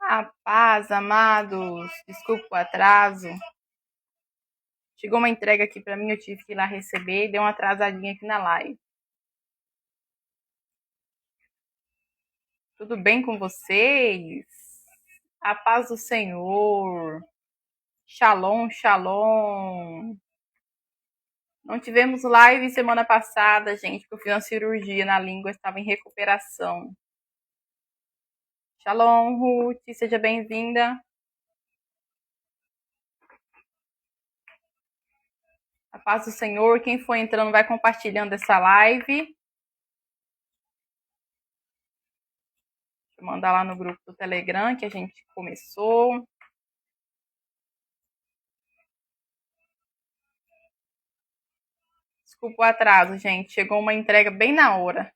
A paz, amados. Desculpa o atraso. Chegou uma entrega aqui para mim, eu tive que ir lá receber e deu uma atrasadinha aqui na live. Tudo bem com vocês? A paz do Senhor. Shalom, shalom. Não tivemos live semana passada, gente, porque eu fiz uma cirurgia na língua, estava em recuperação. Shalom, Ruth, seja bem-vinda. A paz do Senhor, quem for entrando vai compartilhando essa live. Vou mandar lá no grupo do Telegram que a gente começou. Desculpa o atraso, gente. Chegou uma entrega bem na hora.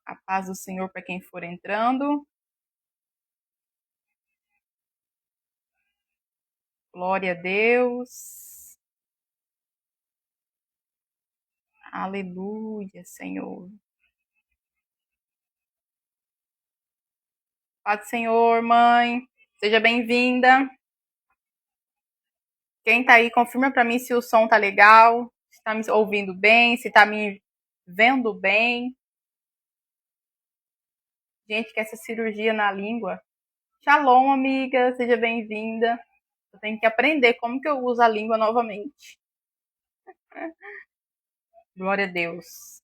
A paz do Senhor para quem for entrando. Glória a Deus. Aleluia, Senhor. Paz do Senhor, mãe. Seja bem-vinda. Quem tá aí, confirma para mim se o som tá legal, se tá me ouvindo bem, se tá me vendo bem. Gente, que essa cirurgia na língua. Shalom, amiga, seja bem-vinda. Eu tenho que aprender como que eu uso a língua novamente. Glória a Deus.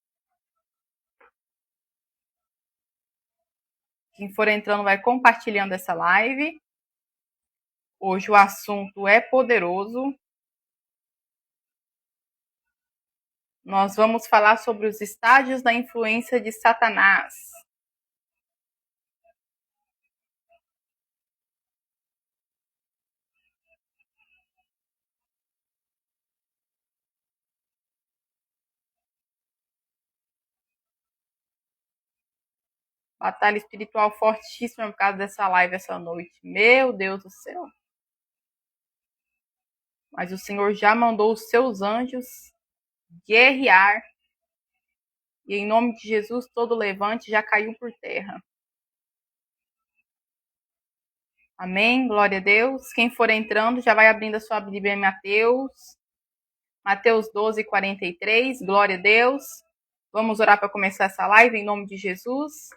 Quem for entrando vai compartilhando essa live. Hoje o assunto é poderoso. Nós vamos falar sobre os estágios da influência de Satanás. Batalha espiritual fortíssima por causa dessa live essa noite. Meu Deus do céu. Mas o Senhor já mandou os seus anjos guerrear. E em nome de Jesus, todo levante já caiu por terra. Amém? Glória a Deus. Quem for entrando já vai abrindo a sua Bíblia em Mateus. Mateus 12, 43. Glória a Deus. Vamos orar para começar essa live em nome de Jesus.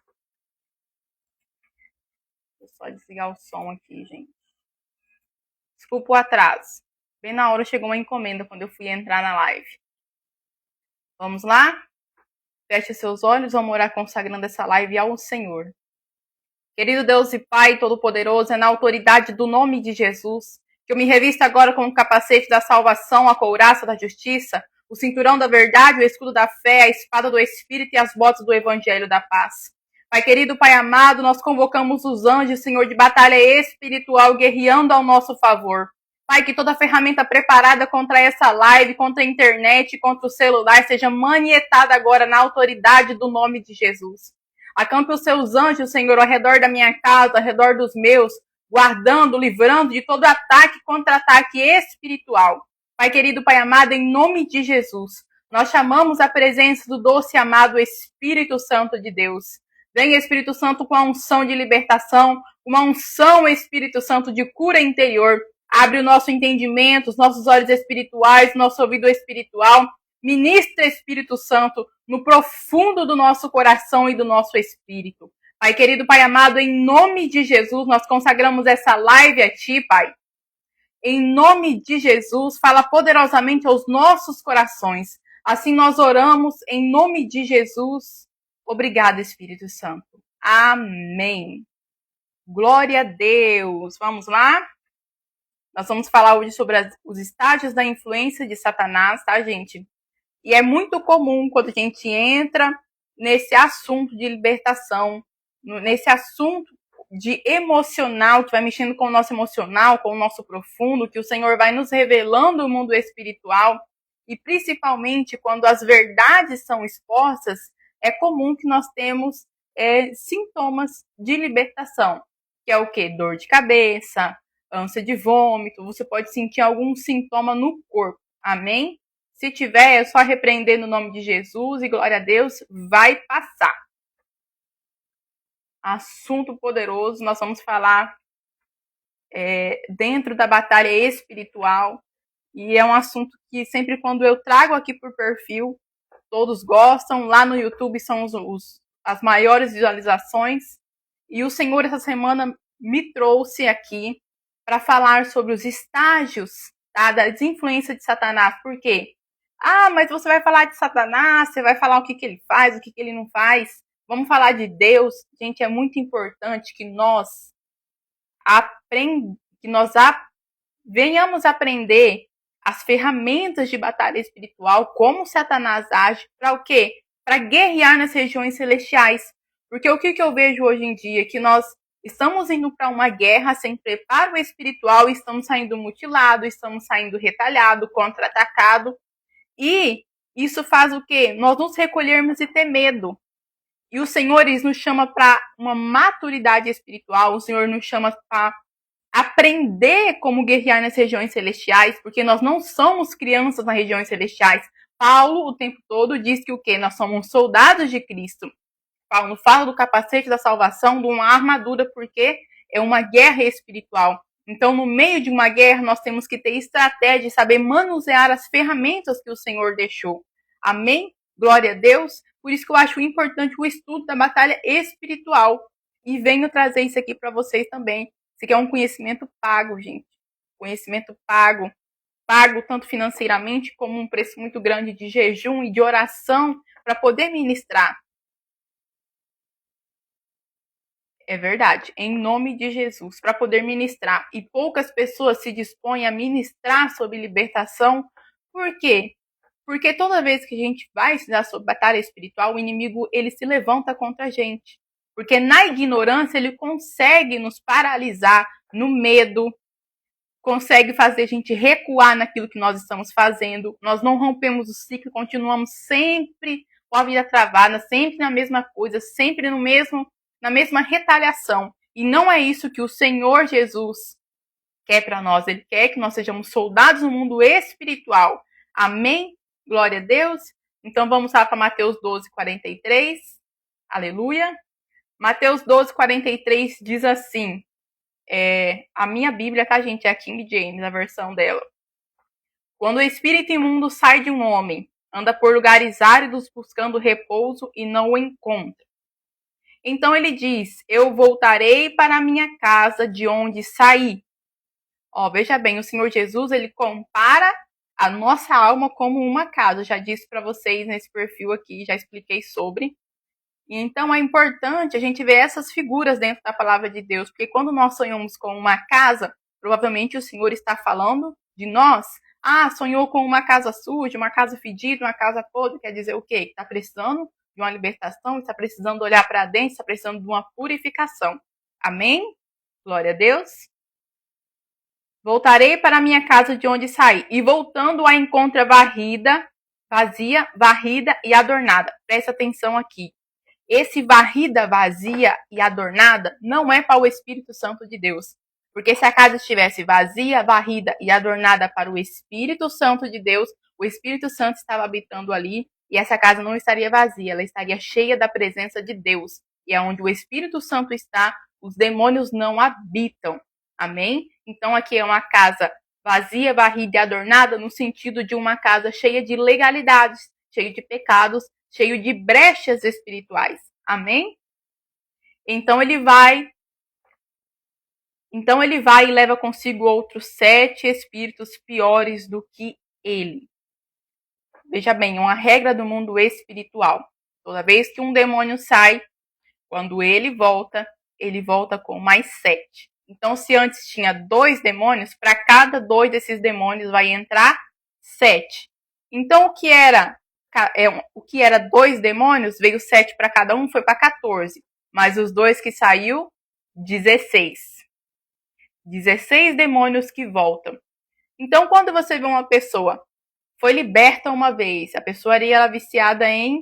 Vou só desligar o som aqui, gente. Desculpa o atraso. Bem na hora chegou uma encomenda quando eu fui entrar na live. Vamos lá? Feche seus olhos, vamos orar consagrando essa live ao Senhor. Querido Deus e Pai Todo-Poderoso, é na autoridade do nome de Jesus, que eu me revista agora com o capacete da salvação, a couraça da justiça, o cinturão da verdade, o escudo da fé, a espada do Espírito e as botas do Evangelho da paz. Pai querido, Pai amado, nós convocamos os anjos, Senhor, de batalha espiritual, guerreando ao nosso favor. Pai, que toda ferramenta preparada contra essa live, contra a internet, contra o celular, seja manietada agora na autoridade do nome de Jesus. Acampe os seus anjos, Senhor, ao redor da minha casa, ao redor dos meus, guardando, livrando de todo ataque contra-ataque espiritual. Pai querido, Pai amado, em nome de Jesus, nós chamamos a presença do doce e amado Espírito Santo de Deus. Venha, Espírito Santo, com a unção de libertação, uma unção, Espírito Santo, de cura interior. Abre o nosso entendimento, os nossos olhos espirituais, nosso ouvido espiritual. Ministra, Espírito Santo, no profundo do nosso coração e do nosso espírito. Pai querido, Pai amado, em nome de Jesus, nós consagramos essa live a Ti, Pai. Em nome de Jesus, fala poderosamente aos nossos corações. Assim nós oramos, em nome de Jesus. Obrigada, Espírito Santo. Amém. Glória a Deus. Vamos lá? Nós vamos falar hoje sobre os estágios da influência de Satanás, tá, gente? E é muito comum quando a gente entra nesse assunto de libertação, nesse assunto de emocional, que vai mexendo com o nosso emocional, com o nosso profundo, que o Senhor vai nos revelando o mundo espiritual, e principalmente quando as verdades são expostas, é comum que nós temos sintomas de libertação, que é o quê? Dor de cabeça, ânsia de vômito, você pode sentir algum sintoma no corpo, amém? Se tiver, é só repreender no nome de Jesus e glória a Deus, vai passar. Assunto poderoso, nós vamos falar dentro da batalha espiritual. E é um assunto que sempre quando eu trago aqui por perfil, todos gostam. Lá no YouTube são as maiores visualizações. E o Senhor essa semana me trouxe aqui para falar sobre os estágios, tá, da desinfluência de Satanás. Por quê? Ah, mas você vai falar de Satanás, você vai falar o que ele faz, o que ele não faz. Vamos falar de Deus. Gente, é muito importante que nós venhamos aprender as ferramentas de batalha espiritual, como Satanás age, para o quê? Para guerrear nas regiões celestiais. Porque o que eu vejo hoje em dia? Que nós estamos indo para uma guerra sem preparo espiritual, estamos saindo mutilados, estamos saindo retalhados, contra-atacados. E isso faz o quê? Nós nos recolhermos e ter medo. E o Senhor nos chama para uma maturidade espiritual, o Senhor nos chama para aprender como guerrear nas regiões celestiais, porque nós não somos crianças nas regiões celestiais. Paulo, o tempo todo, diz que o quê? Nós somos soldados de Cristo. Paulo fala do capacete da salvação, de uma armadura, porque é uma guerra espiritual. Então, no meio de uma guerra, nós temos que ter estratégia, saber manusear as ferramentas que o Senhor deixou. Amém? Glória a Deus. Por isso que eu acho importante o estudo da batalha espiritual. E venho trazer isso aqui para vocês também. Isso aqui é um conhecimento pago, gente. Conhecimento pago. Pago tanto financeiramente como um preço muito grande de jejum e de oração para poder ministrar. É verdade, em nome de Jesus, para poder ministrar. E poucas pessoas se dispõem a ministrar sobre libertação. Por quê? Porque toda vez que a gente vai estudar sobre batalha espiritual, o inimigo ele se levanta contra a gente. Porque na ignorância ele consegue nos paralisar no medo, consegue fazer a gente recuar naquilo que nós estamos fazendo. Nós não rompemos o ciclo, continuamos sempre com a vida travada, sempre na mesma coisa, sempre na mesma retaliação. E não é isso que o Senhor Jesus quer para nós. Ele quer que nós sejamos soldados no mundo espiritual. Amém? Glória a Deus. Então vamos lá para Mateus 12, 43. Aleluia. Mateus 12, 43 diz assim. A minha Bíblia, tá, gente? É a King James, a versão dela. Quando o espírito imundo sai de um homem, anda por lugares áridos buscando repouso e não o encontra. Então ele diz, eu voltarei para a minha casa de onde saí. Ó, veja bem, o Senhor Jesus, ele compara a nossa alma como uma casa. Eu já disse para vocês nesse perfil aqui, já expliquei sobre. E então é importante a gente ver essas figuras dentro da palavra de Deus, porque quando nós sonhamos com uma casa, provavelmente o Senhor está falando de nós. Ah, sonhou com uma casa suja, uma casa fedida, uma casa podre, quer dizer o quê? Está precisando de uma libertação, está precisando olhar para dentro, está precisando de uma purificação. Amém? Glória a Deus. Voltarei para a minha casa de onde saí, e voltando a encontra vazia, varrida e adornada. Presta atenção aqui. Esse varrida, vazia e adornada não é para o Espírito Santo de Deus. Porque se a casa estivesse vazia, varrida e adornada para o Espírito Santo de Deus, o Espírito Santo estava habitando ali e essa casa não estaria vazia, ela estaria cheia da presença de Deus. E aonde o Espírito Santo está, os demônios não habitam. Amém? Então aqui é uma casa vazia, varrida e adornada no sentido de uma casa cheia de legalidades, cheia de pecados, cheio de brechas espirituais. Amém? Então ele vai e leva consigo outros 7 espíritos piores do que ele. Veja bem, uma regra do mundo espiritual. Toda vez que um demônio sai, quando ele volta com mais 7. Então, se antes tinha 2 demônios, para cada 2 desses demônios vai entrar 7. Então, o que era 2 demônios, veio 7 para cada um, foi para 14. Mas os 2 que saiu, 16. 16 demônios que voltam. Então, quando você vê uma pessoa foi liberta uma vez, a pessoa era viciada em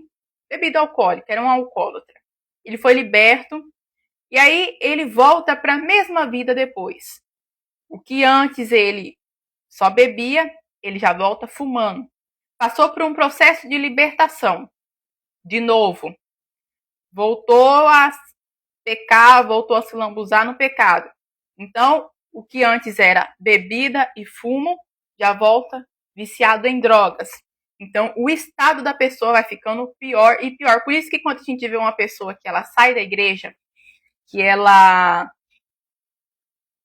bebida alcoólica, era um alcoólatra. Ele foi liberto e aí ele volta para a mesma vida depois. O que antes ele só bebia, ele já volta fumando. passou por um processo de libertação. De novo, voltou a pecar, voltou a se lambuzar no pecado. Então, o que antes era bebida e fumo, já volta viciado em drogas. Então, o estado da pessoa vai ficando pior e pior. Por isso que quando a gente vê uma pessoa que ela sai da igreja, que ela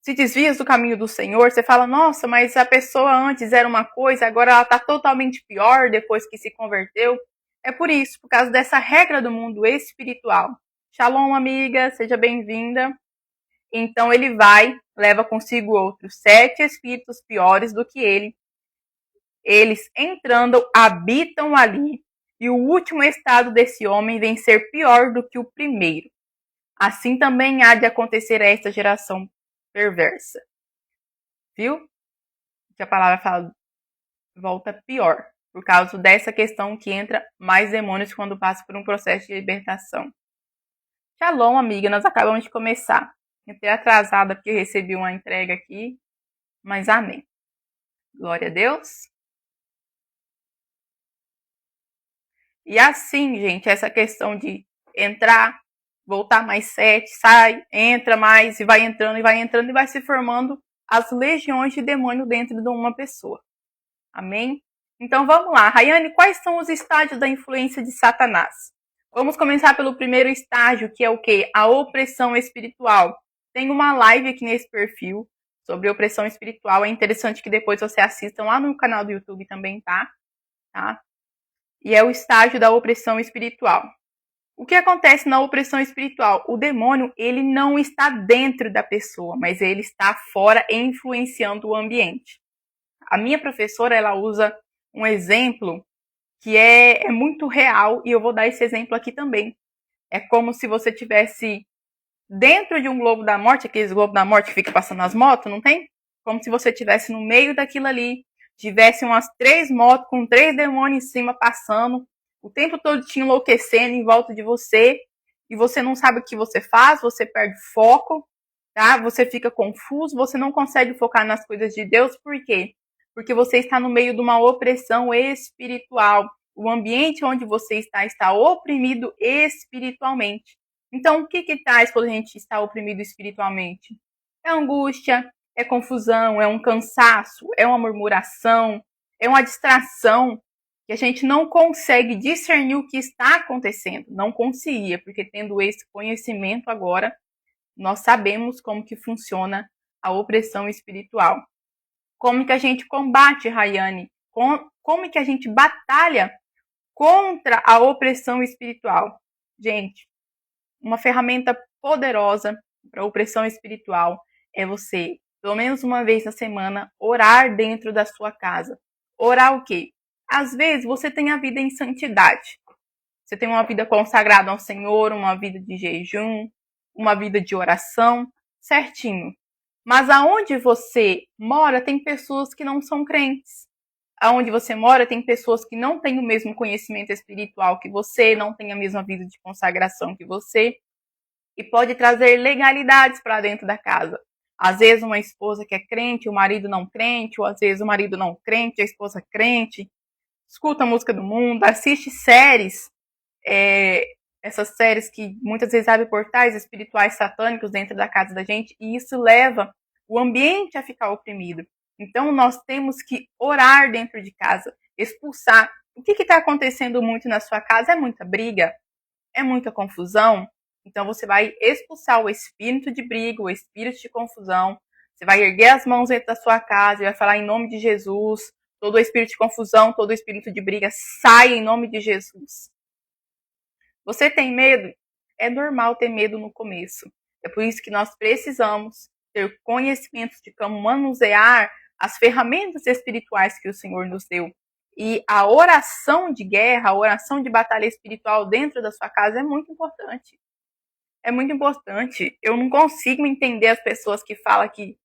se desvia do caminho do Senhor, você fala, nossa, mas a pessoa antes era uma coisa, agora ela está totalmente pior depois que se converteu. É por isso, por causa dessa regra do mundo espiritual. Shalom, amiga, seja bem-vinda. Então ele vai, leva consigo outros 7 espíritos piores do que ele. Eles entrando, habitam ali, e o último estado desse homem vem ser pior do que o primeiro. Assim também há de acontecer a esta geração perversa. Viu? Que a palavra fala, volta pior, por causa dessa questão que entra mais demônios quando passa por um processo de libertação. Shalom, amiga, nós acabamos de começar. Entrei atrasada porque eu recebi uma entrega aqui, mas amém. Glória a Deus. E assim, gente, essa questão de entrar, voltar mais 7, sai, entra mais, e vai entrando, e vai se formando as legiões de demônio dentro de uma pessoa. Amém? Então vamos lá. Rayane, quais são os estágios da influência de Satanás? Vamos começar pelo primeiro estágio, que é o quê? A opressão espiritual. Tem uma live aqui nesse perfil sobre opressão espiritual. É interessante que depois você assista lá no canal do YouTube também, tá? E é o estágio da opressão espiritual. O que acontece na opressão espiritual? O demônio, ele não está dentro da pessoa, mas ele está fora influenciando o ambiente. A minha professora, ela usa um exemplo que é muito real e eu vou dar esse exemplo aqui também. É como se você tivesse dentro de um globo da morte, aqueles globos da morte que fica passando as motos, não tem? Como se você estivesse no meio daquilo ali, tivesse umas 3 motos com 3 demônios em cima passando, o tempo todo te enlouquecendo em volta de você, e você não sabe o que você faz, você perde foco, tá? Você fica confuso, você não consegue focar nas coisas de Deus, por quê? Porque você está no meio de uma opressão espiritual. O ambiente onde você está oprimido espiritualmente. Então, o que traz quando a gente está oprimido espiritualmente? É angústia, é confusão, é um cansaço, é uma murmuração, é uma distração que a gente não consegue discernir o que está acontecendo. Não conseguia, porque tendo esse conhecimento agora, nós sabemos como que funciona a opressão espiritual. Como que a gente combate, Rayane? Como que a gente batalha contra a opressão espiritual? Gente, uma ferramenta poderosa para a opressão espiritual é você, pelo menos uma vez na semana, orar dentro da sua casa. Orar o quê? Às vezes você tem a vida em santidade. Você tem uma vida consagrada ao Senhor, uma vida de jejum, uma vida de oração, certinho. Mas aonde você mora tem pessoas que não são crentes. Aonde você mora tem pessoas que não têm o mesmo conhecimento espiritual que você, não têm a mesma vida de consagração que você, e pode trazer legalidades para dentro da casa. Às vezes uma esposa que é crente, o marido não crente, ou às vezes o marido não crente, a esposa crente, escuta a música do mundo, assiste séries, essas séries que muitas vezes abrem portais espirituais satânicos dentro da casa da gente, e isso leva o ambiente a ficar oprimido. Então nós temos que orar dentro de casa, expulsar. O que está acontecendo muito na sua casa? É muita briga? É muita confusão? Então você vai expulsar o espírito de briga, o espírito de confusão. Você vai erguer as mãos dentro da sua casa e vai falar em nome de Jesus. Todo o espírito de confusão, todo o espírito de briga, sai em nome de Jesus. Você tem medo? É normal ter medo no começo. É por isso que nós precisamos ter conhecimento de como manusear as ferramentas espirituais que o Senhor nos deu. E a oração de guerra, a oração de batalha espiritual dentro da sua casa é muito importante. É muito importante. Eu não consigo entender as pessoas que falam que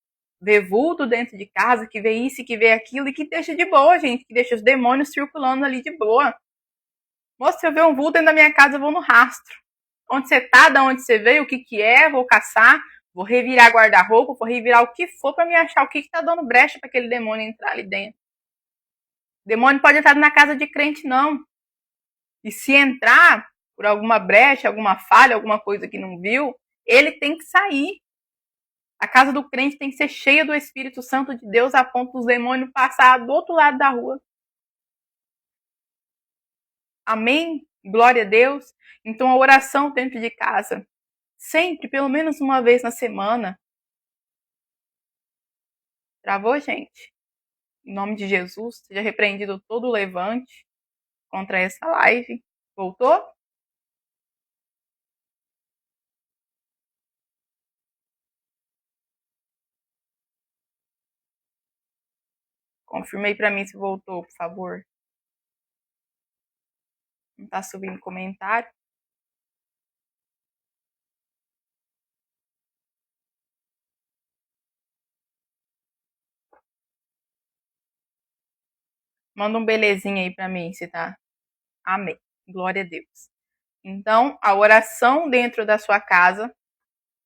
vê vulto dentro de casa, que vê isso e que vê aquilo, e que deixa de boa, gente, que deixa os demônios circulando ali de boa. Moça, se eu ver um vulto dentro da minha casa, eu vou no rastro. Onde você tá, de onde você veio, o que é, vou caçar, vou revirar guarda-roupa, vou revirar o que for para me achar o que tá dando brecha para aquele demônio entrar ali dentro. Demônio pode entrar na casa de crente, não. E se entrar por alguma brecha, alguma falha, alguma coisa que não viu, ele tem que sair. A casa do crente tem que ser cheia do Espírito Santo de Deus a ponto dos demônios passar do outro lado da rua. Amém? Glória a Deus. Então a oração dentro de casa, sempre, pelo menos uma vez na semana. Travou, gente? Em nome de Jesus, seja repreendido todo o levante contra essa live. Voltou? Confirme aí pra mim se voltou, por favor. Não tá subindo comentário. Manda um belezinha aí pra mim, se tá. Amém. Glória a Deus. Então, a oração dentro da sua casa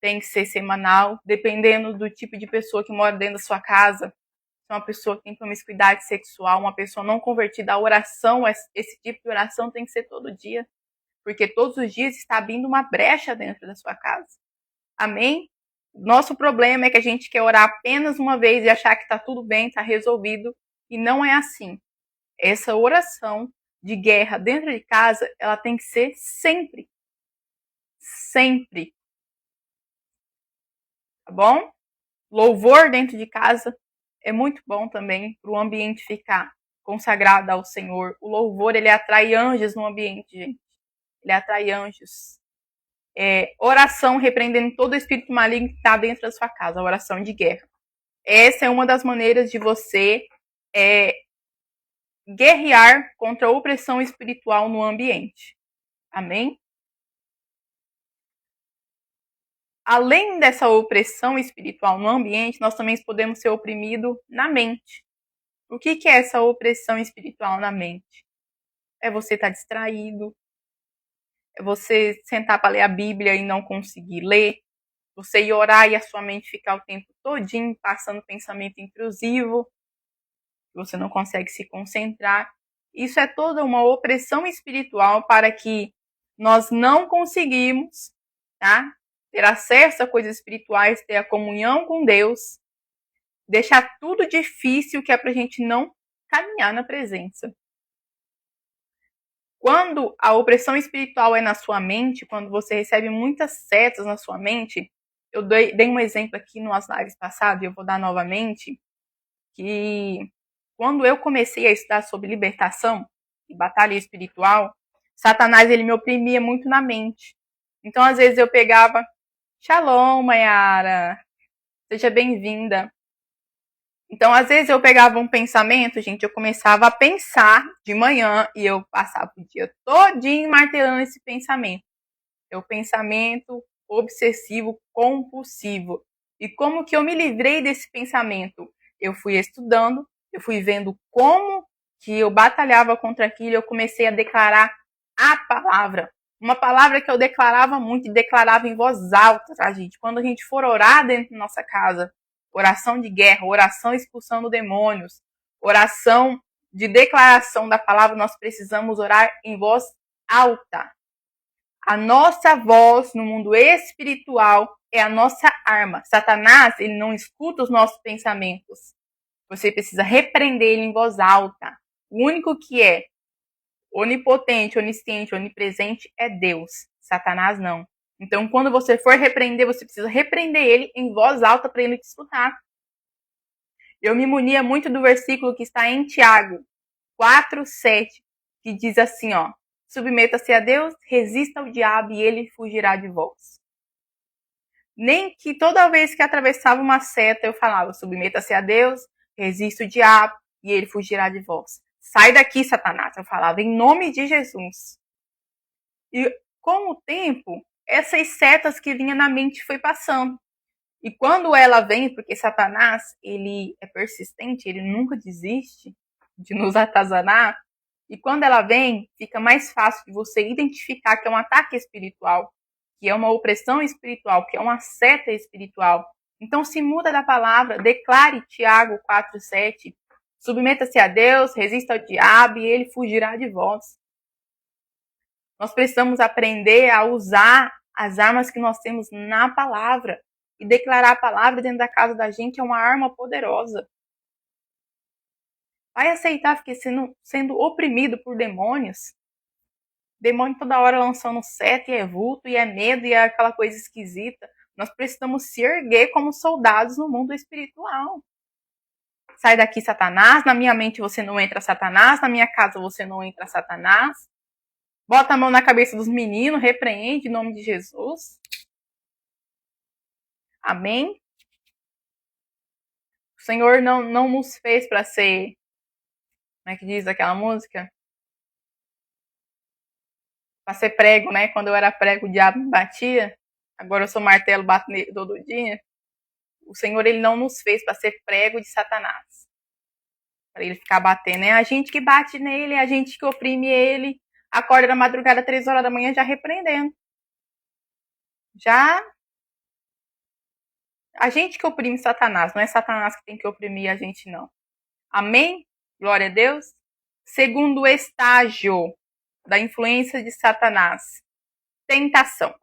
tem que ser semanal, dependendo do tipo de pessoa que mora dentro da sua casa. Se é uma pessoa que tem promiscuidade sexual, uma pessoa não convertida, a oração, esse tipo de oração tem que ser todo dia. Porque todos os dias está abrindo uma brecha dentro da sua casa. Amém? Nosso problema é que a gente quer orar apenas uma vez e achar que está tudo bem, está resolvido. E não é assim. Essa oração de guerra dentro de casa, ela tem que ser sempre. Sempre. Tá bom? Louvor dentro de casa é muito bom também para o ambiente ficar consagrado ao Senhor. O louvor, ele atrai anjos no ambiente, gente. Ele atrai anjos. Oração repreendendo todo o espírito maligno que está dentro da sua casa, a oração de guerra. Essa é uma das maneiras de você guerrear contra a opressão espiritual no ambiente. Amém? Além dessa opressão espiritual no ambiente, nós também podemos ser oprimidos na mente. O que é essa opressão espiritual na mente? É você estar distraído, é você sentar para ler a Bíblia e não conseguir ler, você ir orar e a sua mente ficar o tempo todinho passando pensamento intrusivo, você não consegue se concentrar. Isso é toda uma opressão espiritual para que nós não conseguimos, tá? Ter acesso a coisas espirituais, ter a comunhão com Deus, deixar tudo difícil que é para a gente não caminhar na presença. Quando a opressão espiritual é na sua mente, quando você recebe muitas setas na sua mente, eu dei um exemplo aqui nas lives passadas e eu vou dar novamente, que quando eu comecei a estudar sobre libertação e batalha espiritual, Satanás ele me oprimia muito na mente. Então, às vezes eu pegava, Shalom, Mayara, seja bem-vinda. Então, às vezes eu pegava um pensamento, gente, eu começava a pensar de manhã e eu passava o dia todinho martelando esse pensamento. É o pensamento obsessivo compulsivo. E como que eu me livrei desse pensamento? Eu fui estudando, eu fui vendo como que eu batalhava contra aquilo, eu comecei a declarar a palavra. Uma palavra que eu declarava muito e declarava em voz alta, tá, gente? Quando a gente for orar dentro da nossa casa, oração de guerra, oração expulsando demônios, oração de declaração da palavra, nós precisamos orar em voz alta. A nossa voz no mundo espiritual é a nossa arma. Satanás, ele não escuta os nossos pensamentos. Você precisa repreender ele em voz alta. O único que é onipotente, onisciente, onipresente é Deus. Satanás não. Então, quando você for repreender, você precisa repreender ele em voz alta para ele te escutar. Eu me munia muito do versículo que está em Tiago 4:7, que diz assim, ó: submeta-se a Deus, resista ao diabo e ele fugirá de vós. Nem que toda vez que atravessava uma seta eu falava, submeta-se a Deus, resista o diabo e ele fugirá de vós. Sai daqui, Satanás, eu falava, em nome de Jesus. E com o tempo, essas setas que vinha na mente foi passando. E quando ela vem, porque Satanás, ele é persistente, ele nunca desiste de nos atazanar, e quando ela vem, fica mais fácil de você identificar que é um ataque espiritual, que é uma opressão espiritual, que é uma seta espiritual. Então, se muda da palavra, declare Tiago 4:7, Submeta-se a Deus, resista ao diabo e ele fugirá de vós. Nós precisamos aprender a usar as armas que nós temos na palavra. E declarar a palavra dentro da casa da gente é uma arma poderosa. Vai aceitar ficar sendo oprimido por demônios? Demônio toda hora lançando seta e é vulto e é medo e é aquela coisa esquisita. Nós precisamos se erguer como soldados no mundo espiritual. Sai daqui, Satanás. Na minha mente você não entra, Satanás. Na minha casa você não entra, Satanás. Bota a mão na cabeça dos meninos, repreende em nome de Jesus. Amém? O Senhor não nos fez para ser, como é que diz aquela música? Para ser prego, né? Quando eu era prego, o diabo me batia. Agora eu sou martelo, bato nele todo dia. O Senhor, ele não nos fez para ser prego de Satanás. Para ele ficar batendo. É a gente que bate nele, é a gente que oprime ele. Acorda na madrugada, 3 horas da manhã, já repreendendo. Já a gente que oprime Satanás, não é Satanás que tem que oprimir a gente, não. Amém? Glória a Deus. Segundo estágio da influência de Satanás, tentação.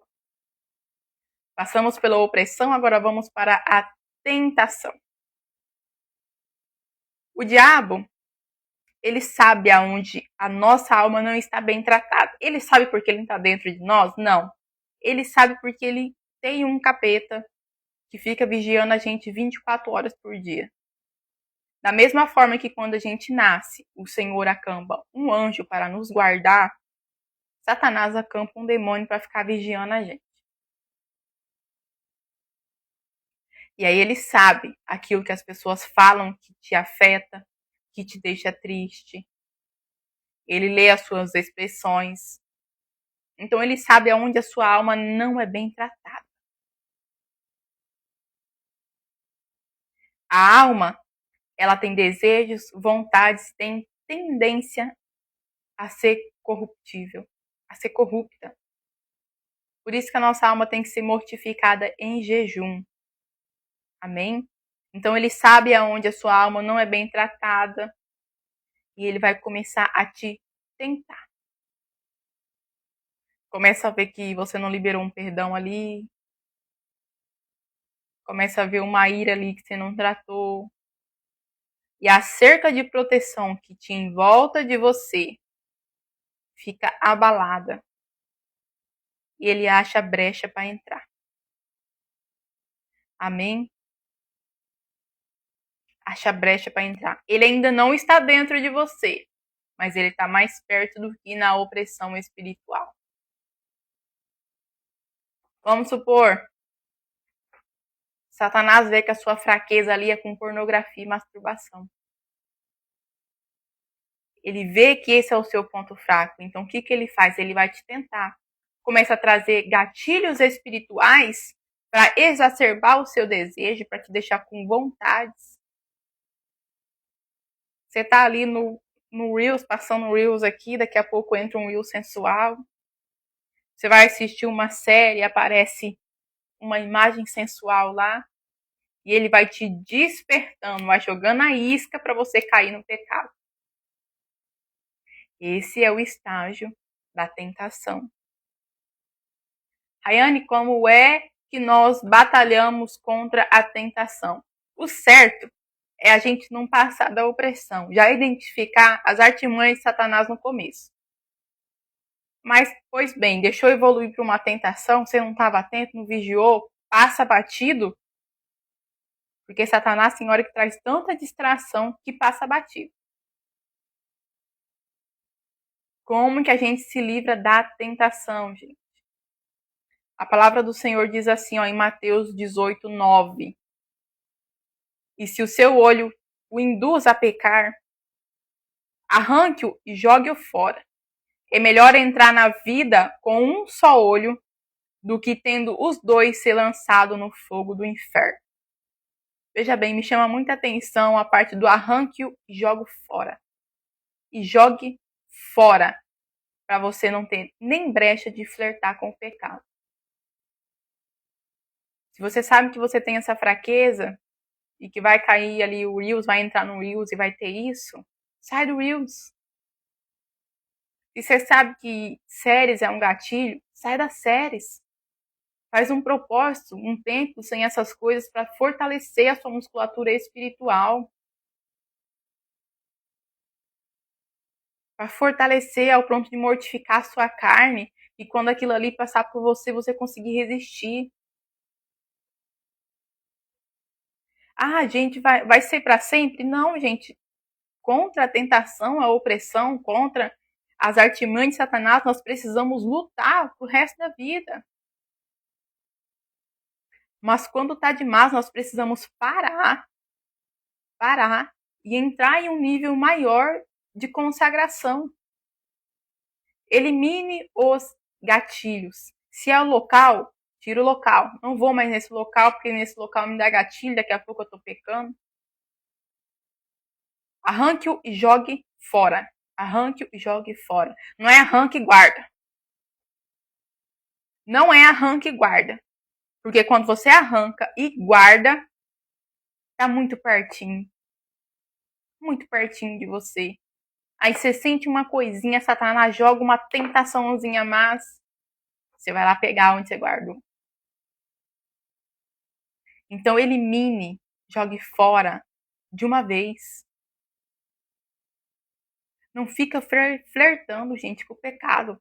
Passamos pela opressão, agora vamos para a tentação. O diabo, ele sabe aonde a nossa alma não está bem tratada. Ele sabe porque ele não está dentro de nós? Não. Ele sabe porque ele tem um capeta que fica vigiando a gente 24 horas por dia. Da mesma forma que quando a gente nasce, o Senhor acampa um anjo para nos guardar, Satanás acampa um demônio para ficar vigiando a gente. E aí ele sabe aquilo que as pessoas falam que te afeta, que te deixa triste. Ele lê as suas expressões. Então ele sabe aonde a sua alma não é bem tratada. A alma, ela tem desejos, vontades, tem tendência a ser corruptível, a ser corrupta. Por isso que a nossa alma tem que ser mortificada em jejum. Amém? Então ele sabe aonde a sua alma não é bem tratada e ele vai começar a te tentar. Começa a ver que você não liberou um perdão ali. Começa a ver uma ira ali que você não tratou. E a cerca de proteção que tinha em volta de você fica abalada. E ele acha brecha para entrar. Amém? Acha brecha para entrar. Ele ainda não está dentro de você, mas ele está mais perto do que na opressão espiritual. Vamos supor, Satanás vê que a sua fraqueza ali é com pornografia e masturbação. Ele vê que esse é o seu ponto fraco. Então, o que ele faz? Ele vai te tentar. Começa a trazer gatilhos espirituais para exacerbar o seu desejo, para te deixar com vontades. Você tá ali no Reels, passando Reels aqui, daqui a pouco entra um Reels sensual. Você vai assistir uma série, aparece uma imagem sensual lá, e ele vai te despertando, vai jogando a isca para você cair no pecado. Esse é o estágio da tentação. Rayane, como é que nós batalhamos contra a tentação? O certo é a gente não passar da opressão, já identificar as artimanhas de Satanás no começo. Mas, pois bem, deixou evoluir para uma tentação, você não estava atento, não vigiou, passa batido, porque Satanás tem hora que traz tanta distração que passa batido. Como que a gente se livra da tentação, gente? A palavra do Senhor diz assim, ó, em Mateus 18, 9. E se o seu olho o induz a pecar, arranque-o e jogue-o fora. É melhor entrar na vida com um só olho do que tendo os dois ser lançado no fogo do inferno. Veja bem, me chama muita atenção a parte do arranque-o e jogue fora. E jogue fora, para você não ter nem brecha de flertar com o pecado. Se você sabe que você tem essa fraqueza, e que vai cair ali o Reels, vai entrar no Reels e vai ter isso, sai do Reels. Se você sabe que séries é um gatilho, sai das séries. Faz um propósito, um tempo sem essas coisas para fortalecer a sua musculatura espiritual. Para fortalecer ao ponto de mortificar a sua carne e quando aquilo ali passar por você, você conseguir resistir. Ah, gente, vai ser para sempre? Não, gente. Contra a tentação, a opressão, contra as artimanhas de Satanás, nós precisamos lutar pro resto da vida. Mas quando tá demais, nós precisamos parar e entrar em um nível maior de consagração. Elimine os gatilhos. Se é o local, tira o local. Não vou mais nesse local, porque nesse local me dá gatilho, daqui a pouco eu tô pecando. Arranque-o e jogue fora. Arranque-o e jogue fora. Não é arranque e guarda. Não é arranque e guarda. Porque quando você arranca e guarda, tá muito pertinho. Muito pertinho de você. Aí você sente uma coisinha, Satanás joga uma tentaçãozinha, mas você vai lá pegar onde você guardou. Então elimine, jogue fora de uma vez. Não fica flertando, gente, com o pecado.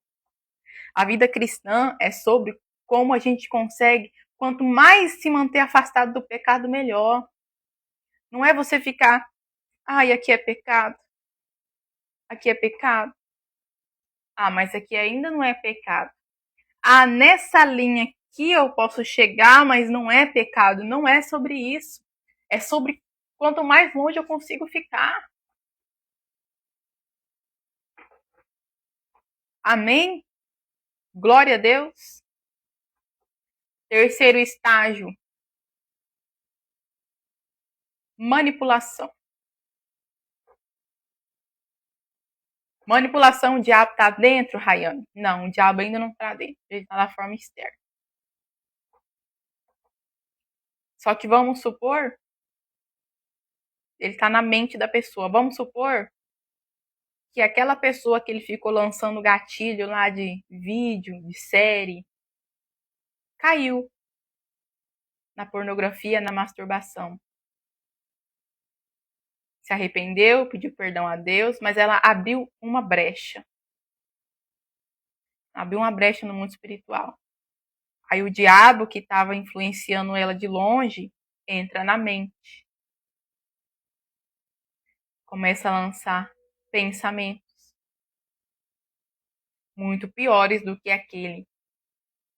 A vida cristã é sobre como a gente consegue, quanto mais se manter afastado do pecado, melhor. Não é você ficar, ai, aqui é pecado. Aqui é pecado. Ah, mas aqui ainda não é pecado. Ah, nessa linha aqui eu posso chegar, mas não é pecado. Não é sobre isso. É sobre quanto mais longe eu consigo ficar. Amém? Glória a Deus. Terceiro estágio. Manipulação. Manipulação, o diabo está dentro, Rayane? Não, o diabo ainda não está dentro. Ele está na forma externa. Só que vamos supor, ele está na mente da pessoa. Vamos supor que aquela pessoa que ele ficou lançando gatilho lá de vídeo, de série, caiu na pornografia, na masturbação. Se arrependeu, pediu perdão a Deus, mas ela abriu uma brecha. Abriu uma brecha no mundo espiritual. Aí o diabo, que estava influenciando ela de longe, entra na mente. Começa a lançar pensamentos muito piores do que aquele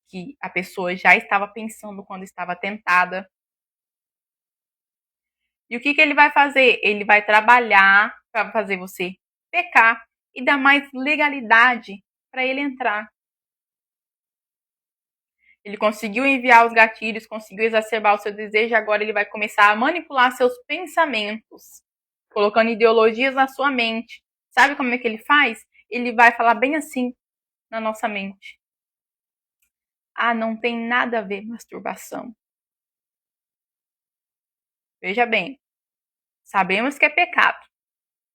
que a pessoa já estava pensando quando estava tentada. E o que ele vai fazer? Ele vai trabalhar para fazer você pecar e dar mais legalidade para ele entrar. Ele conseguiu enviar os gatilhos, conseguiu exacerbar o seu desejo, agora ele vai começar a manipular seus pensamentos, colocando ideologias na sua mente. Sabe como é que ele faz? Ele vai falar bem assim na nossa mente. Ah, não tem nada a ver masturbação. Veja bem, sabemos que é pecado,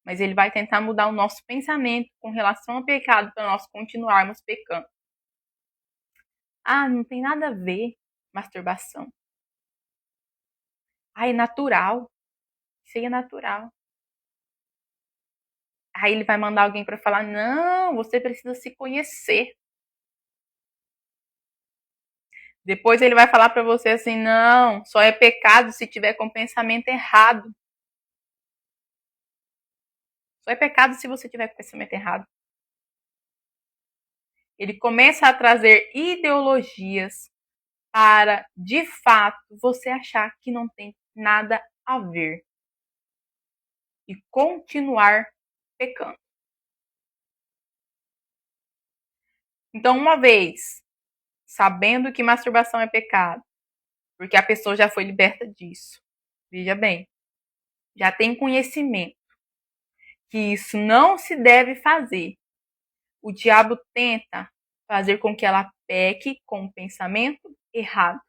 mas ele vai tentar mudar o nosso pensamento com relação ao pecado para nós continuarmos pecando. Ah, não tem nada a ver masturbação. Ah, é natural. Isso aí é natural. Aí ele vai mandar alguém para falar: não, você precisa se conhecer. Depois ele vai falar para você assim: não, só é pecado se tiver com pensamento errado. Só é pecado se você tiver com pensamento errado. Ele começa a trazer ideologias para, de fato, você achar que não tem nada a ver e continuar pecando. Então, uma vez sabendo que masturbação é pecado, porque a pessoa já foi liberta disso, veja bem, já tem conhecimento que isso não se deve fazer. O diabo tenta fazer com que ela peque com o pensamento errado.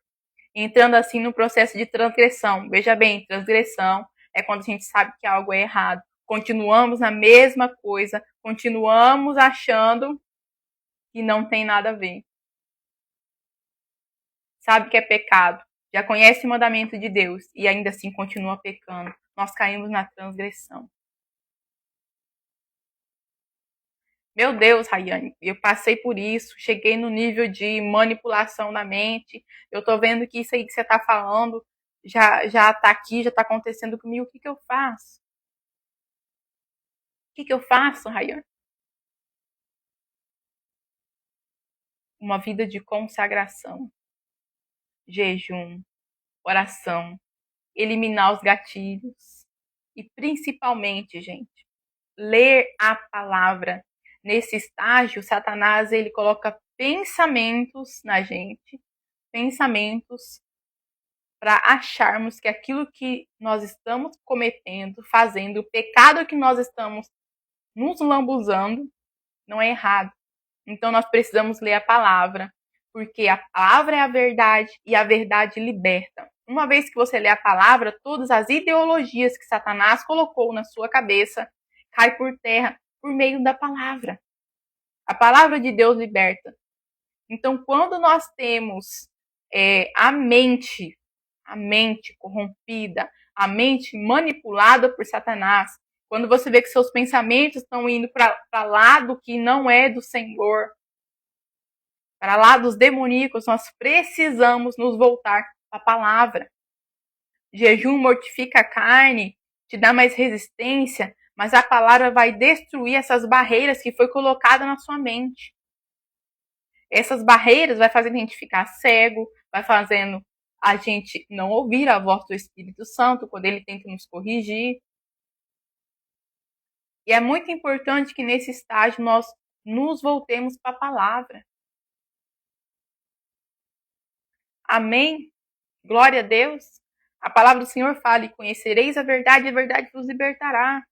entrando assim no processo de transgressão. Veja bem, transgressão é quando a gente sabe que algo é errado. Continuamos na mesma coisa, continuamos achando que não tem nada a ver. Sabe que é pecado, já conhece o mandamento de Deus e ainda assim continua pecando. Nós caímos na transgressão. Meu Deus, Rayane, eu passei por isso, cheguei no nível de manipulação da mente. Eu tô vendo que isso aí que você tá falando já tá aqui, já tá acontecendo comigo. O que eu faço? O que eu faço, Rayane? Uma vida de consagração, jejum, oração, eliminar os gatilhos e principalmente, gente, ler a palavra. Nesse estágio, Satanás ele coloca pensamentos na gente, pensamentos para acharmos que aquilo que nós estamos cometendo, fazendo, o pecado que nós estamos nos lambuzando, não é errado. Então nós precisamos ler a palavra, porque a palavra é a verdade e a verdade liberta. Uma vez que você lê a palavra, todas as ideologias que Satanás colocou na sua cabeça caem por terra por meio da palavra. A palavra de Deus liberta. Então, quando nós temos a mente corrompida, a mente manipulada por Satanás, quando você vê que seus pensamentos estão indo para lá do que não é do Senhor, para lá dos demoníacos, nós precisamos nos voltar para a palavra. Jejum mortifica a carne, te dá mais resistência, mas a palavra vai destruir essas barreiras que foi colocada na sua mente. Essas barreiras vai fazendo a gente ficar cego, vai fazendo a gente não ouvir a voz do Espírito Santo quando ele tenta nos corrigir. E é muito importante que nesse estágio nós nos voltemos para a palavra. Amém? Glória a Deus. A palavra do Senhor fala: e conhecereis a verdade vos libertará.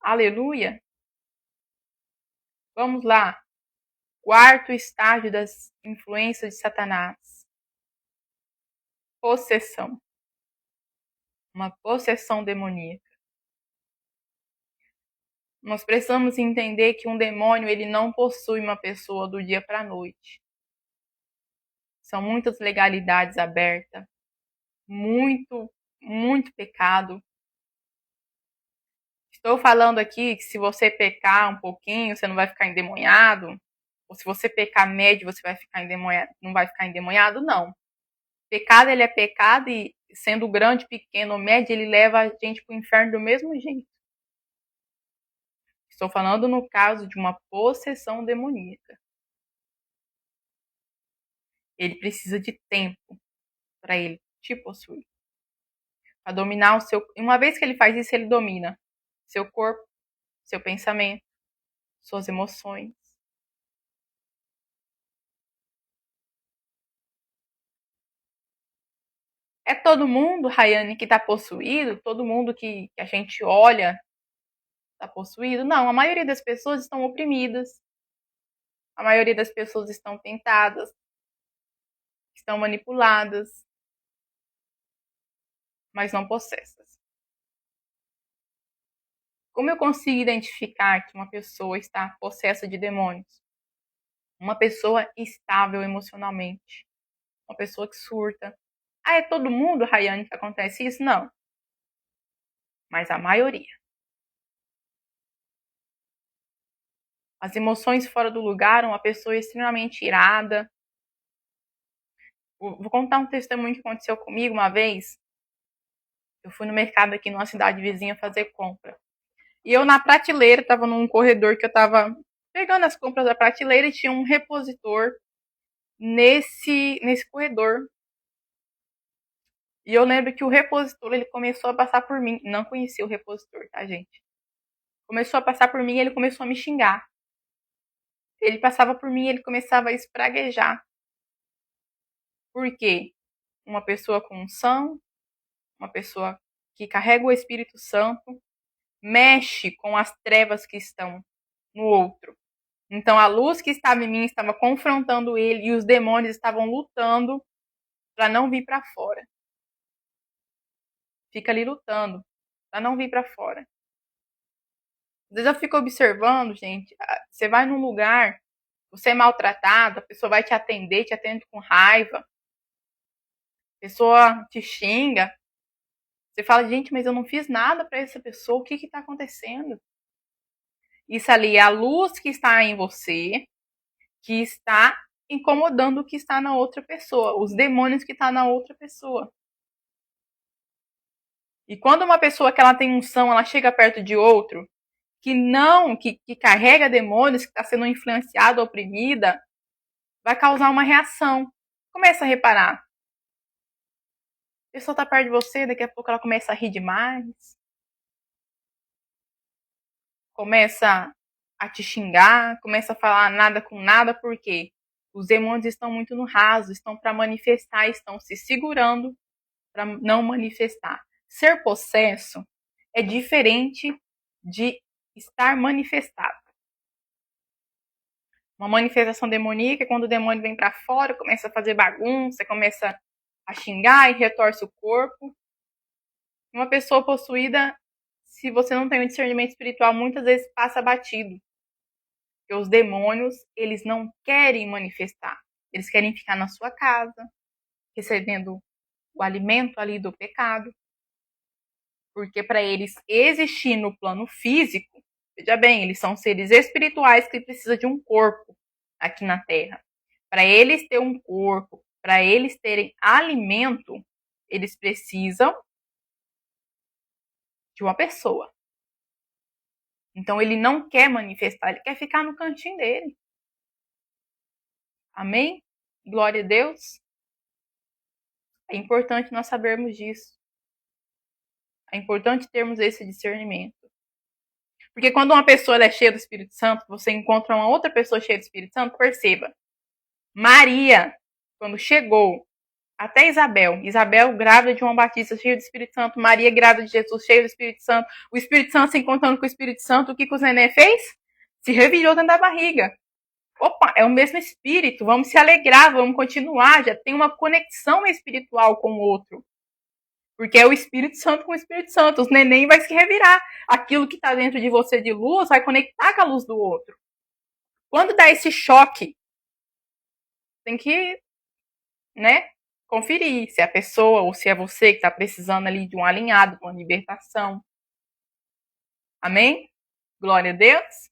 Aleluia. Vamos lá. Quarto estágio das influências de Satanás. Possessão. Uma possessão demoníaca. Nós precisamos entender que um demônio ele não possui uma pessoa do dia para a noite. São muitas legalidades abertas, muito pecado. Estou falando aqui que se você pecar um pouquinho, você não vai ficar endemoniado. Ou se você pecar médio, você vai ficar endemoniado, não vai ficar endemoniado, não. Pecado, ele é pecado e sendo grande, pequeno ou médio, ele leva a gente para o inferno do mesmo jeito. Estou falando no caso de uma possessão demoníaca. Ele precisa de tempo para ele te possuir. Para dominar o seu... Uma vez que ele faz isso, ele domina seu corpo, seu pensamento, suas emoções. É todo mundo, Rayane, que está possuído? Todo mundo que a gente olha está possuído? Não, a maioria das pessoas estão oprimidas. A maioria das pessoas estão tentadas, estão manipuladas, mas não possessas. Como eu consigo identificar que uma pessoa está possessa de demônios? Uma pessoa estável emocionalmente. Uma pessoa que surta. Ah, é todo mundo, Rayane, que acontece isso? Não. Mas a maioria. As emoções fora do lugar, uma pessoa extremamente irada. Vou contar um testemunho que aconteceu comigo uma vez. Eu fui no mercado aqui numa cidade vizinha fazer compra. E eu na prateleira, tava num corredor que eu tava pegando as compras da prateleira e tinha um repositor nesse corredor. E eu lembro que o repositor, ele começou a passar por mim. Não conhecia o repositor, tá, gente? Começou a passar por mim e ele começou a me xingar. Ele passava por mim e ele começava a espraguejar. Por quê? Uma pessoa com unção, uma pessoa que carrega o Espírito Santo, mexe com as trevas que estão no outro. Então a luz que estava em mim estava confrontando ele e os demônios estavam lutando para não vir para fora. Fica ali lutando para não vir para fora. Às vezes eu fico observando, gente, você vai num lugar, você é maltratado, a pessoa vai te atende com raiva, a pessoa te xinga, você fala, gente, mas eu não fiz nada para essa pessoa, o que está acontecendo? Isso ali é a luz que está em você, que está incomodando o que está na outra pessoa, os demônios que estão na outra pessoa. E quando uma pessoa que ela tem unção, ela chega perto de outro, que carrega demônios, que está sendo influenciada, oprimida, vai causar uma reação. Começa a reparar. A pessoa está perto de você, daqui a pouco ela começa a rir demais. Começa a te xingar, começa a falar nada com nada, por quê? Os demônios estão muito no raso, estão para manifestar, estão se segurando para não manifestar. Ser possesso é diferente de estar manifestado. Uma manifestação demoníaca é quando o demônio vem para fora, começa a fazer bagunça, começa a xingar e retorce o corpo. Uma pessoa possuída, se você não tem um discernimento espiritual, muitas vezes passa batido. Porque os demônios, eles não querem manifestar. Eles querem ficar na sua casa, recebendo o alimento ali do pecado. Porque para eles existir no plano físico, veja bem, eles são seres espirituais que precisam de um corpo aqui na Terra. Para eles ter um corpo, para eles terem alimento, eles precisam de uma pessoa. Então ele não quer manifestar, ele quer ficar no cantinho dele. Amém? Glória a Deus. É importante nós sabermos disso. É importante termos esse discernimento. Porque quando uma pessoa é cheia do Espírito Santo, você encontra uma outra pessoa cheia do Espírito Santo, perceba. Maria, quando chegou até Isabel grávida de João Batista, cheio do Espírito Santo, Maria grávida de Jesus, cheio do Espírito Santo, o Espírito Santo se encontrando com o Espírito Santo, o que os neném fez? Se revirou dentro da barriga. Opa, é o mesmo Espírito, vamos se alegrar, vamos continuar, já tem uma conexão espiritual com o outro. Porque é o Espírito Santo com o Espírito Santo, os neném vai se revirar. Aquilo que está dentro de você de luz vai conectar com a luz do outro. Quando dá esse choque, tem que, conferir se é a pessoa ou se é você que está precisando ali de um alinhado, de uma libertação. Amém? Glória a Deus.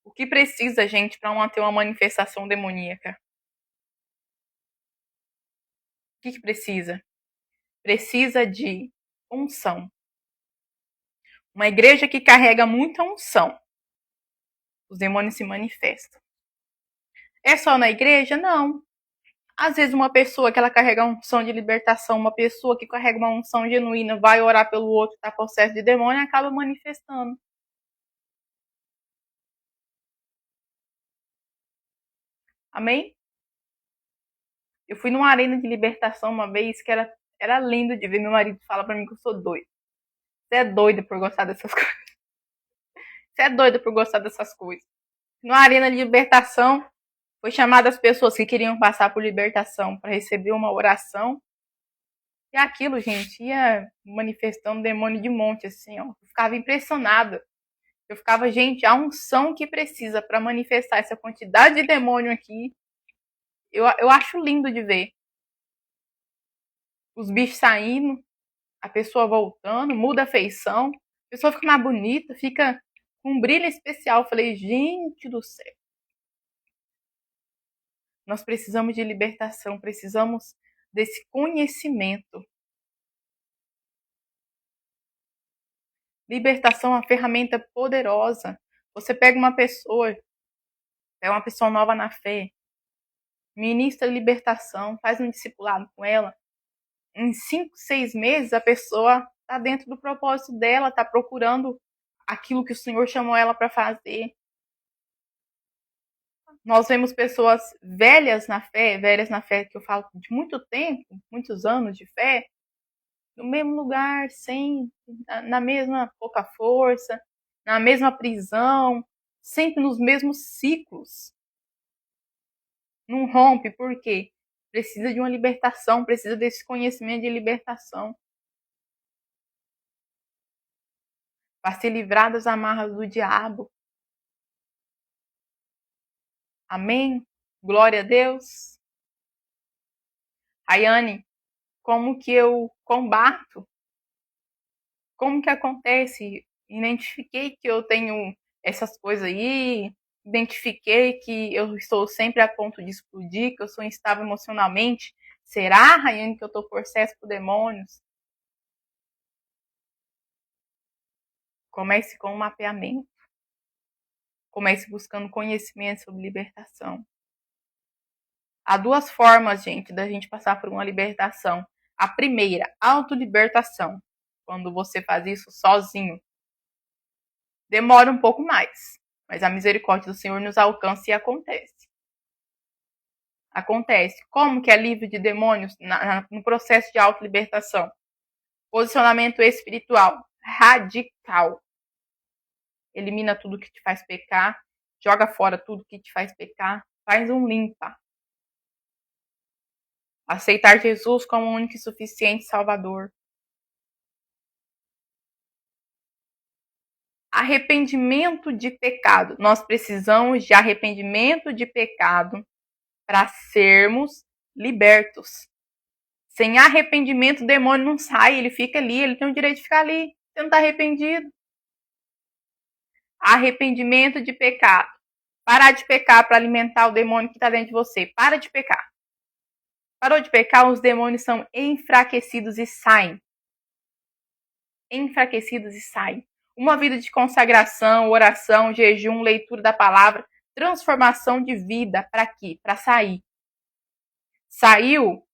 O que precisa, gente, para manter uma manifestação demoníaca? O que precisa? Precisa de unção. Uma igreja que carrega muita unção, os demônios se manifestam. É só na igreja? Não. Às vezes uma pessoa que ela carrega uma unção de libertação, uma pessoa que carrega uma unção genuína, vai orar pelo outro, está possesso de demônio e acaba manifestando. Amém? Eu fui numa arena de libertação uma vez que era lindo de ver. Meu marido fala pra mim que eu sou doida. Você é doida por gostar dessas coisas. Você é doida por gostar dessas coisas. Numa arena de libertação, foi chamada as pessoas que queriam passar por libertação para receber uma oração. E aquilo, gente, ia manifestando demônio de monte, assim, ó. Eu ficava impressionada. Eu ficava, gente, a unção que precisa para manifestar essa quantidade de demônio aqui, eu acho lindo de ver. Os bichos saindo, a pessoa voltando, muda a feição, a pessoa fica mais bonita, fica com um brilho especial. Eu falei, gente do céu. Nós precisamos de libertação, precisamos desse conhecimento. Libertação é uma ferramenta poderosa. Você pega uma pessoa nova na fé, ministra libertação, faz um discipulado com ela. Em 5, 6 meses, a pessoa está dentro do propósito dela, está procurando aquilo que o Senhor chamou ela para fazer. Nós vemos pessoas velhas na fé que eu falo de muito tempo, muitos anos de fé, no mesmo lugar, sempre, na mesma pouca força, na mesma prisão, sempre nos mesmos ciclos. Não rompe, por quê? Precisa de uma libertação, precisa desse conhecimento de libertação. Para ser livrado das amarras do diabo. Amém? Glória a Deus. Rayane, como que eu combato? Como que acontece? Identifiquei que eu tenho essas coisas aí, identifiquei que eu estou sempre a ponto de explodir, que eu sou instável emocionalmente. Será, Rayane, que eu estou possesso por demônios? Comece com um mapeamento. Comece buscando conhecimento sobre libertação. Há duas formas, gente, da gente passar por uma libertação. A primeira, autolibertação. Quando você faz isso sozinho, demora um pouco mais, mas a misericórdia do Senhor nos alcança e acontece. Acontece. Como que é livre de demônios no processo de autolibertação? Posicionamento espiritual radical. Elimina tudo que te faz pecar, joga fora tudo que te faz pecar, faz um limpa. Aceitar Jesus como o único e suficiente Salvador. Arrependimento de pecado. Nós precisamos de arrependimento de pecado para sermos libertos. Sem arrependimento, o demônio não sai, ele fica ali, ele tem o direito de ficar ali. Você não está arrependido. Arrependimento de pecado. Parar de pecar para alimentar o demônio que está dentro de você. Para de pecar. Parou de pecar, os demônios são enfraquecidos e saem. Enfraquecidos e saem. Uma vida de consagração, oração, jejum, leitura da palavra, transformação de vida. Para quê? Para sair. Saiu,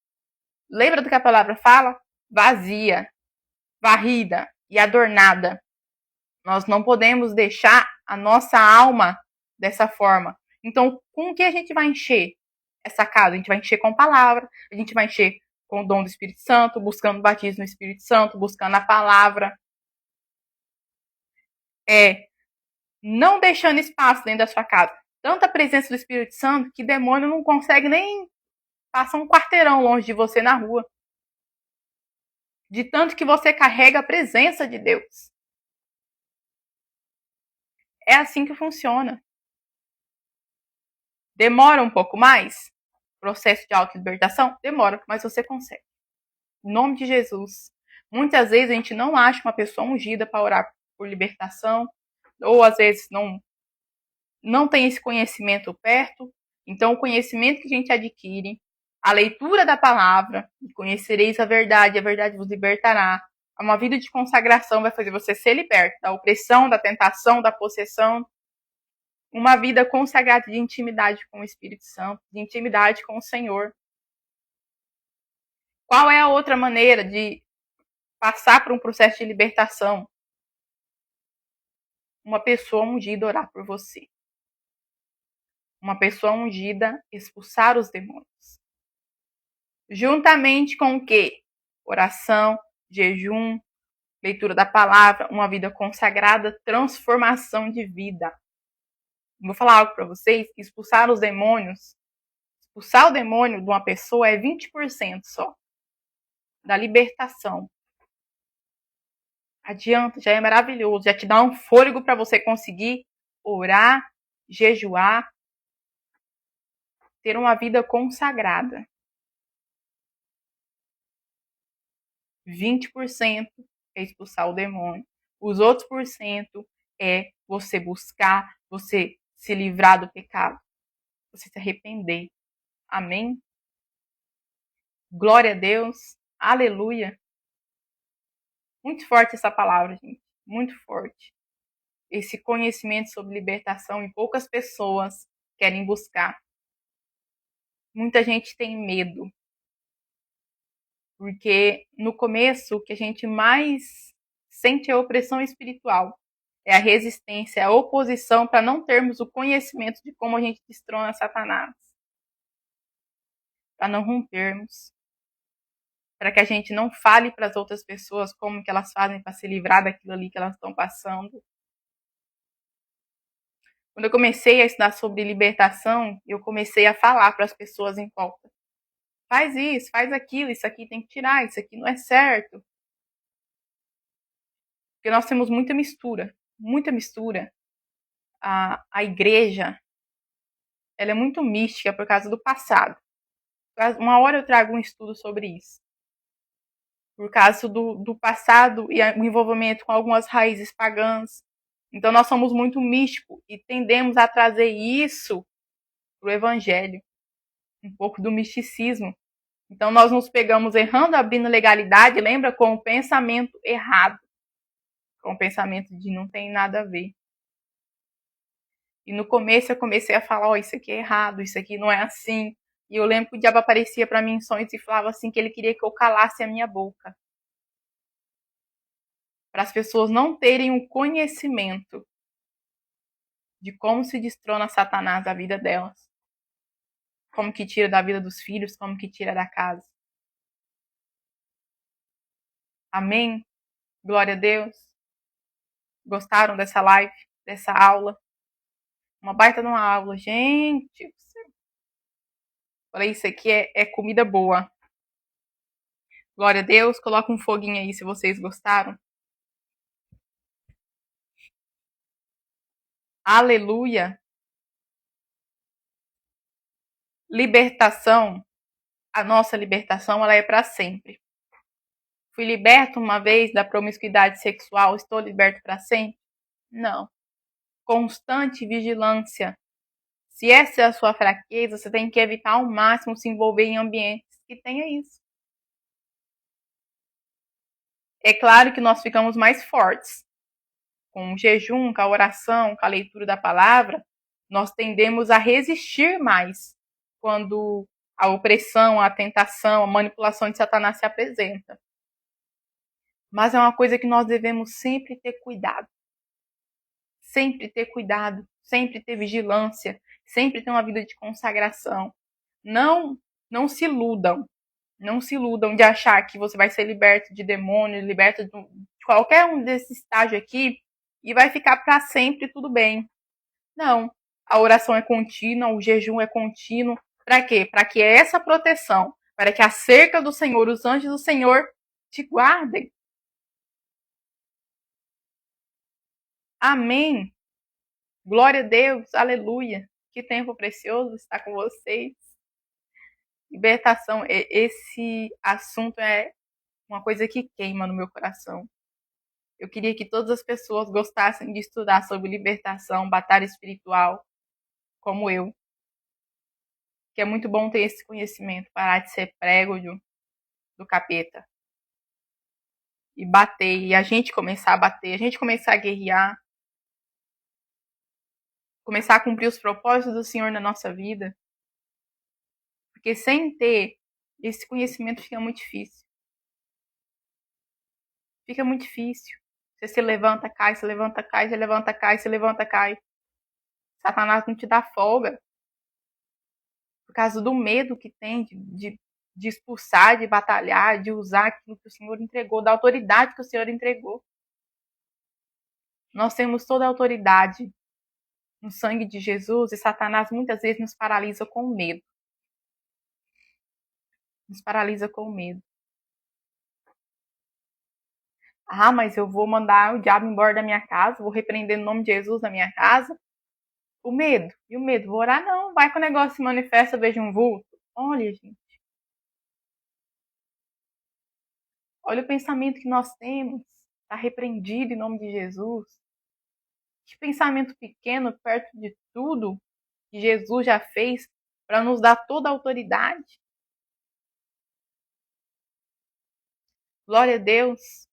lembra do que a palavra fala? Vazia, varrida e adornada. Nós não podemos deixar a nossa alma dessa forma. Então, com o que a gente vai encher essa casa? A gente vai encher com palavra, a gente vai encher com o dom do Espírito Santo, buscando o batismo no Espírito Santo, buscando a palavra. Não deixando espaço dentro da sua casa. Tanta presença do Espírito Santo que demônio não consegue nem passar um quarteirão longe de você na rua. De tanto que você carrega a presença de Deus. É assim que funciona. Demora um pouco mais? Processo de autolibertação? Demora, mas você consegue. Em nome de Jesus. Muitas vezes a gente não acha uma pessoa ungida para orar por libertação, ou às vezes não tem esse conhecimento perto. Então, o conhecimento que a gente adquire, a leitura da palavra, conhecereis a verdade vos libertará. Uma vida de consagração vai fazer você ser liberto da opressão, da tentação, da possessão. Uma vida consagrada de intimidade com o Espírito Santo, de intimidade com o Senhor. Qual é a outra maneira de passar por um processo de libertação? Uma pessoa ungida orar por você. Uma pessoa ungida expulsar os demônios. Juntamente com o quê? Oração, jejum, leitura da palavra, uma vida consagrada, transformação de vida. Vou falar algo para vocês, que expulsar os demônios, expulsar o demônio de uma pessoa é 20% só da libertação. Adianta, já é maravilhoso, já te dá um fôlego para você conseguir orar, jejuar, ter uma vida consagrada. 20% é expulsar o demônio. Os outros por cento é você buscar, você se livrar do pecado, você se arrepender. Amém? Glória a Deus. Aleluia. Muito forte essa palavra, gente. Muito forte. Esse conhecimento sobre libertação e poucas pessoas querem buscar. Muita gente tem medo. Porque no começo o que a gente mais sente é a opressão espiritual. é a resistência, é a oposição para não termos o conhecimento de como a gente destrona Satanás. Para não rompermos. Para que a gente não fale para as outras pessoas como que elas fazem para se livrar daquilo ali que elas estão passando. Quando eu comecei a estudar sobre libertação, eu comecei a falar para as pessoas em volta. Faz isso, faz aquilo, isso aqui tem que tirar, isso aqui não é certo. Porque nós temos muita mistura, muita mistura. A igreja, ela é muito mística por causa do passado. Uma hora eu trago um estudo sobre isso. Por causa do passado e o envolvimento com algumas raízes pagãs. Então nós somos muito místicos e tendemos a trazer isso para o evangelho. Um pouco do misticismo. Então nós nos pegamos errando, abrindo legalidade, lembra? Com o pensamento errado. Com o pensamento de não tem nada a ver. E no começo eu comecei a falar, isso aqui é errado, isso aqui não é assim. E eu lembro que o diabo aparecia para mim em sonhos e falava assim que ele queria que eu calasse a minha boca. Para as pessoas não terem o conhecimento de como se destrona Satanás da vida delas. Como que tira da vida dos filhos, como que tira da casa. Amém? Glória a Deus. Gostaram dessa live, dessa aula? Uma baita de uma aula, gente. Falei, isso aqui é comida boa. Glória a Deus. Coloca um foguinho aí se vocês gostaram. Aleluia. Libertação. A nossa libertação, ela é para sempre. Fui liberto uma vez da promiscuidade sexual, estou liberto para sempre? Não. Constante vigilância. Se essa é a sua fraqueza, você tem que evitar ao máximo se envolver em ambientes que tenha isso. É claro que nós ficamos mais fortes. Com o jejum, com a oração, com a leitura da palavra, nós tendemos a resistir mais quando a opressão, a tentação, a manipulação de Satanás se apresenta. Mas é uma coisa que nós devemos sempre ter cuidado. Sempre ter cuidado, sempre ter vigilância, sempre ter uma vida de consagração. Não se iludam. Não se iludam de achar que você vai ser liberto de demônio, liberto de qualquer um desses estágios aqui e vai ficar para sempre tudo bem. Não. A oração é contínua, o jejum é contínuo. Para quê? Para que essa proteção, para que a cerca do Senhor, os anjos do Senhor te guardem. Amém. Glória a Deus, aleluia. Que tempo precioso estar com vocês. Libertação, esse assunto é uma coisa que queima no meu coração. Eu queria que todas as pessoas gostassem de estudar sobre libertação, batalha espiritual, como eu. Que é muito bom ter esse conhecimento, parar de ser prego do capeta. E bater, e a gente começar a bater, a gente começar a guerrear, começar a cumprir os propósitos do Senhor na nossa vida. Porque sem ter esse conhecimento fica muito difícil. Fica muito difícil. Você se levanta, cai, se levanta, cai, se levanta, cai, se levanta, cai. Satanás não te dá folga. Por causa do medo que tem de expulsar, de batalhar, de usar aquilo que o Senhor entregou, da autoridade que o Senhor entregou. Nós temos toda a autoridade no sangue de Jesus e Satanás muitas vezes nos paralisa com medo. Nos paralisa com medo. Ah, mas eu vou mandar o diabo embora da minha casa, vou repreender no nome de Jesus na minha casa. O medo. E o medo? Vou orar? Não. Vai que o negócio se manifesta, veja um vulto. Olha, gente. Olha o pensamento que nós temos. Está repreendido em nome de Jesus. Que pensamento pequeno perto de tudo que Jesus já fez para nos dar toda a autoridade. Glória a Deus.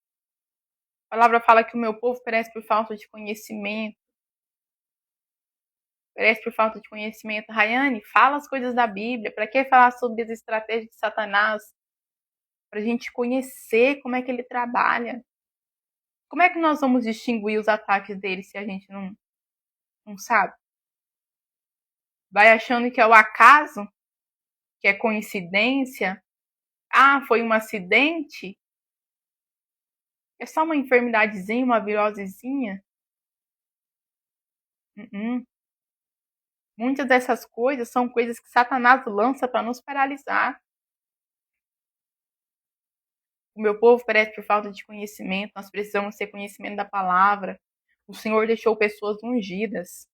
A palavra fala que o meu povo perece por falta de conhecimento. Perece por falta de conhecimento. Rayane, fala as coisas da Bíblia. Para que falar sobre as estratégias de Satanás? Para a gente conhecer como é que ele trabalha. Como é que nós vamos distinguir os ataques dele se a gente não sabe? Vai achando que é o acaso, que é coincidência. Ah, foi um acidente? É só uma enfermidadezinha, uma virosezinha? Muitas dessas coisas são coisas que Satanás lança para nos paralisar. O meu povo perece por falta de conhecimento. Nós precisamos ter conhecimento da palavra. O Senhor deixou pessoas ungidas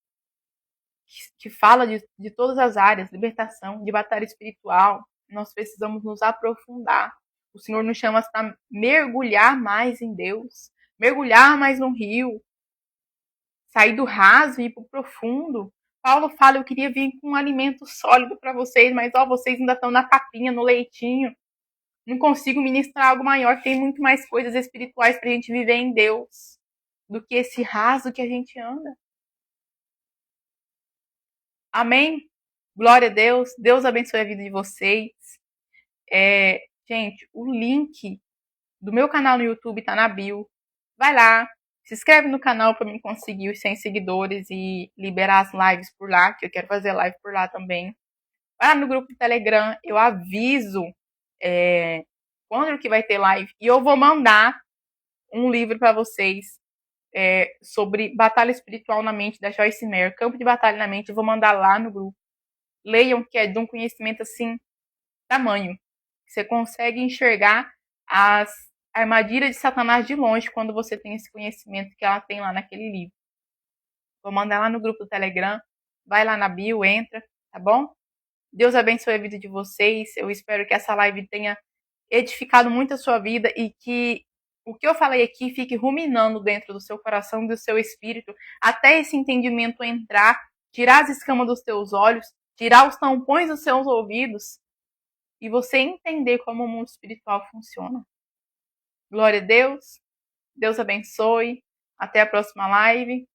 que fala de todas as áreas, libertação, de batalha espiritual. Nós precisamos nos aprofundar. O Senhor nos chama para mergulhar mais em Deus, mergulhar mais no rio, sair do raso e ir para o profundo. Paulo fala, eu queria vir com um alimento sólido para vocês, mas vocês ainda estão na papinha, no leitinho. Não consigo ministrar algo maior, tem muito mais coisas espirituais para a gente viver em Deus do que esse raso que a gente anda. Amém? Glória a Deus. Deus abençoe a vida de vocês. Gente, o link do meu canal no YouTube tá na bio. Vai lá, se inscreve no canal para mim conseguir os 100 seguidores e liberar as lives por lá, que eu quero fazer live por lá também. Vai lá no grupo do Telegram, eu aviso quando que vai ter live. E eu vou mandar um livro para vocês sobre Batalha Espiritual na Mente, da Joyce Meyer, Campo de Batalha na Mente. Eu vou mandar lá no grupo. Leiam, que é de um conhecimento assim, tamanho. Você consegue enxergar as armadilhas de Satanás de longe quando você tem esse conhecimento que ela tem lá naquele livro. Vou mandar lá no grupo do Telegram. Vai lá na bio, entra, tá bom? Deus abençoe a vida de vocês. Eu espero que essa live tenha edificado muito a sua vida e que o que eu falei aqui fique ruminando dentro do seu coração, do seu espírito, até esse entendimento entrar, tirar as escamas dos teus olhos, tirar os tampões dos seus ouvidos e você entender como o mundo espiritual funciona. Glória a Deus. Deus abençoe. Até a próxima live.